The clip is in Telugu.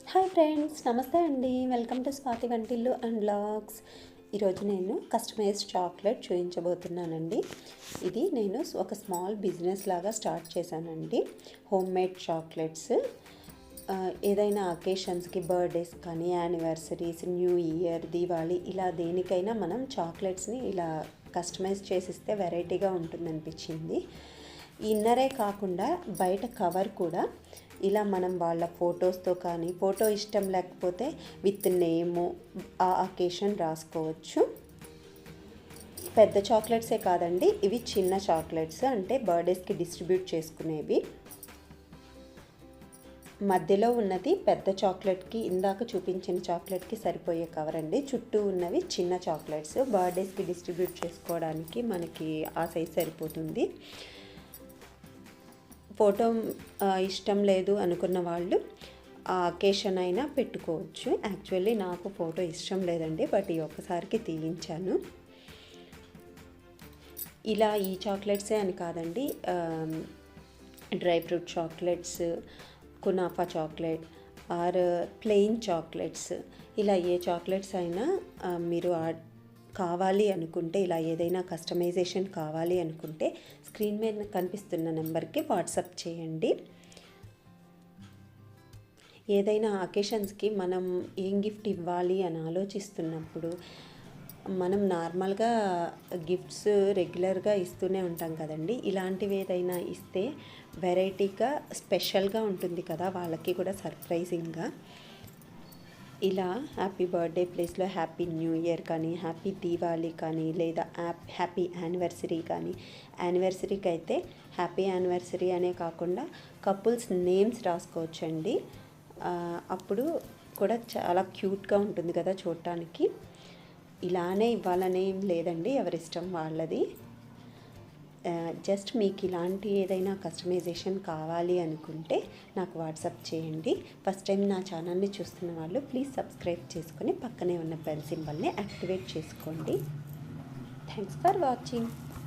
హాయ్ ఫ్రెండ్స్, నమస్తే అండి. వెల్కమ్ టు స్వాతి వంటిల్లు అండ్ వ్లాగ్స్. ఈరోజు నేను కస్టమైజ్డ్ చాక్లెట్ చూపించబోతున్నానండి. ఇది నేను ఒక స్మాల్ బిజినెస్ లాగా స్టార్ట్ చేశానండి. Home made chocolates. ఏదైనా అకేషన్స్కి, బర్త్డేస్ కానీ, యానివర్సరీస్, న్యూ ఇయర్, దీవాళి, ఇలా దేనికైనా మనం చాక్లెట్స్ని ఇలా కస్టమైజ్ చేసిస్తే వెరైటీగా ఉంటుందనిపించింది. ఇన్నరే కాకుండా బయట కవర్ కూడా ఇలా మనం వాళ్ళ ఫొటోస్తో కానీ, ఫోటో ఇష్టం లేకపోతే విత్ నేము, ఆ అకేషన్ రాసుకోవచ్చు. పెద్ద చాక్లెట్సే కాదండి, ఇవి చిన్న చాక్లెట్స్, అంటే బర్త్డేస్కి డిస్ట్రిబ్యూట్ చేసుకునేవి. మధ్యలో ఉన్నది పెద్ద చాక్లెట్కి, ఇందాక చూపించిన చాక్లెట్కి సరిపోయే కవర్ అండి. చుట్టూ ఉన్నవి చిన్న చాక్లెట్స్, బర్త్డేస్కి డిస్ట్రిబ్యూట్ చేసుకోవడానికి మనకి ఆ సైజ్ సరిపోతుంది. ఫోటో ఇష్టం లేదు అనుకున్న వాళ్ళు ఆ అకేషన్ అయినా పెట్టుకోవచ్చు. యాక్చువల్లీ నాకు ఫోటో ఇష్టం లేదండి, బట్ ఈ ఒక్కసారికి తీయించాను. ఇలా ఈ చాక్లెట్సే అని కాదండి, dry fruit chocolates, kunafa chocolate are plain chocolates, ఇలా ఏ చాక్లెట్స్ అయినా మీరు కావాలి అనుకుంటే, ఇలా ఏదైనా కస్టమైజేషన్ కావాలి అనుకుంటే స్క్రీన్ మీద కనిపిస్తున్న నెంబర్కి వాట్సాప్ చేయండి. ఏదైనా అకేషన్స్కి మనం ఏం గిఫ్ట్ ఇవ్వాలి అని ఆలోచిస్తున్నప్పుడు, మనం నార్మల్గా గిఫ్ట్స్ రెగ్యులర్గా ఇస్తూనే ఉంటాం కదండి. ఇలాంటివి ఏదైనా ఇస్తే వెరైటీగా, స్పెషల్గా ఉంటుంది కదా, వాళ్ళకి కూడా సర్ప్రైజింగ్గా. ఇలా హ్యాపీ బర్త్డే ప్లేస్లో హ్యాపీ న్యూ ఇయర్ కానీ, హ్యాపీ దీవాళి కానీ, లేదా హ్యాపీ యానివర్సరీ కానీ, యానివర్సరీకి అయితే హ్యాపీ యానివర్సరీ అనే కాకుండా కపుల్స్ నేమ్స్ రాసుకోవచ్చండి. అప్పుడు కూడా చాలా క్యూట్గా ఉంటుంది కదా చూడటానికి. ఇలానే ఇవ్వాలనే ఏం లేదండి, ఎవరిష్టం వాళ్ళది. జస్ట్ మీకు ఇలాంటి ఏదైనా కస్టమైజేషన్ కావాలి అనుకుంటే నాకు వాట్సాప్ చేయండి. ఫస్ట్ టైం నా ఛానల్ని చూస్తున్న వాళ్ళు ప్లీజ్ సబ్స్క్రైబ్ చేసుకొని పక్కనే ఉన్న బెల్ సింబల్ని యాక్టివేట్ చేసుకోండి. Thanks for watching.